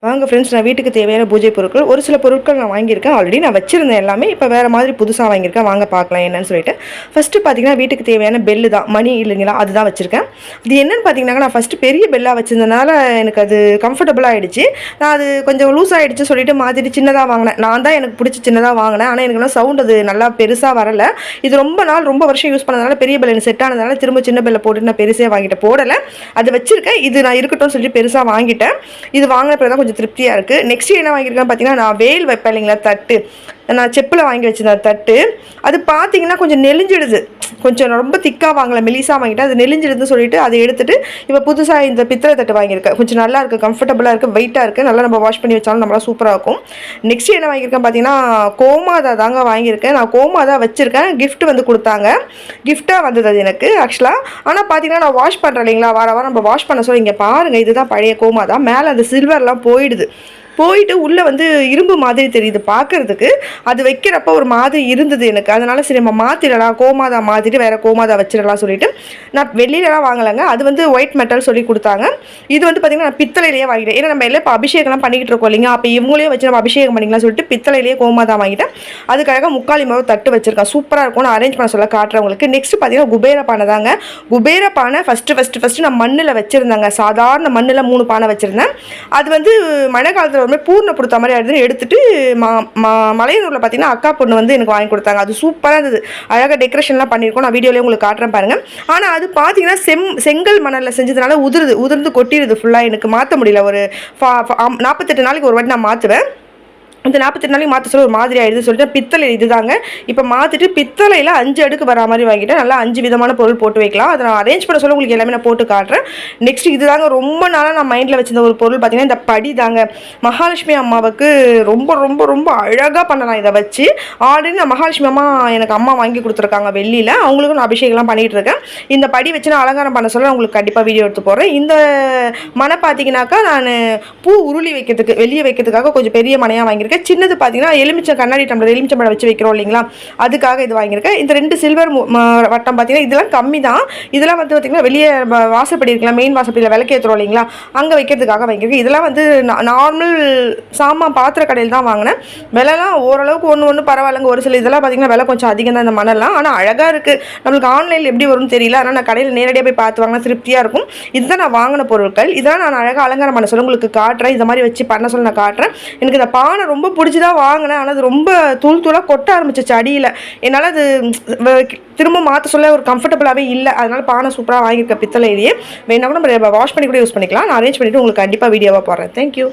வாங்க ஃப்ரெண்ட்ஸ், நான் வீட்டுக்கு தேவையான பூஜை பொருட்கள் ஒரு சில பொருட்கள் நான் வாங்கியிருக்கேன். ஆல்ரெடி நான் வச்சிருந்தேன் எல்லாமே. இப்போ வேறு மாதிரி புதுசாக வாங்கியிருக்கேன். வாங்க பார்க்கலாம் என்னன்னு சொல்லிட்டு. ஃபஸ்ட்டு பார்த்தீங்கன்னா வீட்டுக்கு தேவையான பெல்லு தான், மணி இல்லைங்களா, அதுதான் வச்சுருக்கேன். இது என்னென்னு பார்த்தீங்கன்னா, நான் ஃபஸ்ட்டு பெரிய பெல்லாக வச்சிருந்தனால எனக்கு அது கம்ஃபர்டபுளாக ஆகிடுச்சு. நான் அது கொஞ்சம் லூஸ் ஆகிடுச்சு சொல்லிட்டு மாற்றிட்டு சின்னதாக வாங்கினேன். நான் தான் எனக்கு பிடிச்சி சின்னதாக வாங்கினேன். ஆனால் எனக்கு இன்னும் சவுண்ட் அது நல்லா பெருசாக வரலை. இது ரொம்ப வருஷம் யூஸ் பண்ணதுனால பெரிய பெல் எனக்கு செட் ஆனதுனால திரும்ப சின்ன பெல்லை போட்டு நான் பெருசே வாங்கிட்டேன். போடலை, அது வச்சுருக்கேன். இது நான் இருக்கட்டும்னு சொல்லிட்டு பெருசாக வாங்கிட்டேன். இது வாங்கின பிறகு தான் கொஞ்சம் திருப்தியாக இருக்குது. நெக்ஸ்ட் என்ன வாங்கியிருக்கேன் பார்த்தீங்கன்னா, நான் வேல் வைப்பேன் இல்லைங்களா, தட்டு. நான் செப்பில் வாங்கி வச்சிருந்தேன் தட்டு. அது பார்த்தீங்கன்னா கொஞ்சம் நெளிஞ்சிடுது. கொஞ்சம் ரொம்ப திக்காக வாங்கலை, மெலிசாக வாங்கிட்டு அது நெளிஞ்சிடுதுன்னு சொல்லிட்டு அதை எடுத்துகிட்டு இப்போ புதுசாக இந்த பித்தளை தட்டு வாங்கியிருக்கேன். கொஞ்சம் நல்லா இருக்குது, கம்ஃபர்டபுளாக இருக்குது, வெயிட்டாக இருக்குது. நல்லா நம்ம வாஷ் பண்ணி வச்சாலும் நம்மளால் சூப்பராக இருக்கும். நெக்ஸ்ட் என்ன வாங்கியிருக்கேன் பார்த்தீங்கன்னா, கோமாதா தாங்க வாங்கியிருக்கேன். நான் கோமாதா வச்சுருக்கேன். கிஃப்ட் வந்து கொடுத்தாங்க, கிஃப்டாக வந்தது அது எனக்கு ஆக்சுவலாக. ஆனால் பார்த்தீங்கன்னா நான் வாஷ் பண்ணுறேன் இல்லைங்களா, வாரம் நம்ம வாஷ் பண்ண சொல்லி இங்கே பாருங்கள், இதுதான் பழைய கோமாதா. மேலே அந்த சில்வர்லாம் போயிட்டு உள்ளே வந்து இரும்பு மாதிரி தெரியுது பார்க்குறதுக்கு. அது வைக்கிறப்ப ஒரு மாதிரி இருந்தது எனக்கு. அதனால் சரி நம்ம மாற்றிடலாம், கோமாதா மாற்றிட்டு வேறு கோமாதா வச்சிடலாம் சொல்லிட்டு நான் வெளியிலலாம் வாங்கலைங்க. அது வந்து ஒயிட் மெட்டல் சொல்லி கொடுத்தாங்க. இது வந்து பார்த்திங்கன்னா நான் பித்தளையிலேயே வாங்கிட்டேன். ஏன்னா நம்ம எல்லாம் இப்போ அபிஷேகம்லாம் பண்ணிக்கிட்டு இருக்கோம் இல்லைங்க, அப்போ இவங்களையும் வச்சு நம்ம அபிஷேகம் பண்ணிக்கலாம் சொல்லிட்டு பித்தளையிலேயே கோமாதா வாங்கிட்டேன். அதுக்காக முக்காலி மாவு தட்டு வச்சுருக்கேன். சூப்பராக இருக்கும். நான் அரேஞ்ச் பண்ண சொல்ல காட்டுறேன் உங்களுக்கு. நெக்ஸ்ட் பார்த்தீங்கன்னா குபேர பானை தாங்க. குபேர பானை ஃபஸ்ட்டு நான் மண்ணில் வச்சுருந்தேங்க. சாதாரண மண்ணில் 3 பானை வச்சுருந்தேன். அது வந்து மழை காலத்தில் ஒரு மாதிரி பூர்ண பொறுத்த மாதிரி ஆயிடுதுன்னு எடுத்துட்டு மலையனூரில் பார்த்தீங்கன்னா அக்கா பொண்ணு வந்து எனக்கு வாங்கி கொடுத்தாங்க. அது சூப்பராக இருந்தது, அழகாக டெக்கரேஷன்லாம் பண்ணியிருக்கோம். நான் வீடியோலேயே உங்களுக்கு காட்டுறேன் பாருங்கள். ஆனால் அது பார்த்தீங்கன்னா செங்கல் மணலில் செஞ்சதுனால உதிர்ந்து கொட்டிடுது ஃபுல்லாக. எனக்கு மாற்ற முடியல. ஒரு 48 நாளைக்கு ஒரு வாட்டி நான் மாற்றுவேன். இந்த 48 நாளைக்கு மாற்ற சொல்ல ஒரு மாதிரி ஆகிடுது சொல்லிட்டு பித்தளை இதுதாங்க இப்போ மாற்றிட்டு பித்தளையில் 5 அடுக்கு வர மாதிரி வாங்கிட்டேன். நல்லா 5 விதமான பொருள் போட்டு வைக்கலாம். அதை நான் அரேஞ்ச் பண்ண சொல்ல உங்களுக்கு எல்லாமே நான் போட்டு காட்டுறேன். நெக்ஸ்ட் இதுதாங்க ரொம்ப நாளாக நான் மைண்டில் வச்சிருந்த ஒரு பொருள் பார்த்தீங்கன்னா இந்த படி தாங்க. மகாலட்சுமி அம்மாவுக்கு ரொம்ப அழகாக பண்ணலாம் இதை வச்சு. ஆல்ரெடி நான் மகாலட்சுமி அம்மா எனக்கு அம்மா வாங்கி கொடுத்துருக்காங்க வெள்ளியில். அவங்களுக்கும் நான் அபிஷேகம்லாம் பண்ணிகிட்டு இருக்கேன். இந்த படி வச்சு நான் அலங்காரம் பண்ண சொல்ல உங்களுக்கு கண்டிப்பாக வீடியோ எடுத்து போடுறேன். இந்த மனை பார்த்தீங்கன்னாக்கா நான் பூ உருளி வைக்கிறதுக்கு வெளியே வைக்கிறதுக்காக கொஞ்சம் பெரிய மனையாக வாங்கியிருக்கேன். சின்னது பார்த்தீங்கன்னா எலுமிச்சம் கண்ணாடி டம்ளர் எலுமிச்சம்பழம் வச்சு வைக்கிறோம் இல்லைங்களா, அதுக்காக இது வாங்கியிருக்கேன். இந்த 2 சில்வர் வட்டம் பார்த்தீங்கன்னா இதெல்லாம் கம்மி தான். இதெல்லாம் வந்து பார்த்தீங்கன்னா வெளியே வாசப்படி இருக்கலாம், மெயின் வாசப்படியில் விளக்கேற்றுறோம் இல்லைங்களா, அங்கே வைக்கிறதுக்காக வாங்கியிருக்கேன். இதெல்லாம் வந்து நார்மல் சாமான் பாத்திர கடையில் தான் வாங்கினேன். விலைலாம் ஓரளவுக்கு ஒன்று பரவாயில்லைங்க. ஒரு சில இதெல்லாம் பார்த்தீங்கன்னா விலை கொஞ்சம் அதிகம் தான் இந்த மணலாம். ஆனால் அழகாக இருக்குது. நம்மளுக்கு ஆன்லைனில் எப்படி வரும்னு தெரியல. ஆனால் நான் கடையில் நேரடியாக போய் பார்த்து வாங்கினா திருப்தியாக இருக்கும். இதுதான் நான் வாங்கின பொருட்கள். இதெல்லாம் நான் அழகாக அலங்காரம் பண்ண சொல்ல உங்களுக்கு காட்டுறேன். இந்த மாதிரி வச்சு பண்ண சொல்ல நான் காட்டுறேன். எனக்கு இந்த பானை ரொம்ப பிடிச்சி தான் வாங்கினேன். ஆனால் அது ரொம்ப தூளாக கொட்ட ஆரம்பிச்சிச்சு அடியில். என்னால் அது திரும்ப மாற்ற சொல்ல ஒரு கம்ஃபர்டபுளாகவே இல்லை. அதனால் பானை சூப்பராக வாங்கியிருக்கேன் பித்தளையிலேயே. வேணா கூட நம்ம வாஷ் பண்ணி கூட யூஸ் பண்ணிக்கலாம். நான் அரேஞ்ச் பண்ணிவிட்டு உங்களுக்கு கண்டிப்பாக வீடியோவாக போடுறேன். தேங்க்யூ.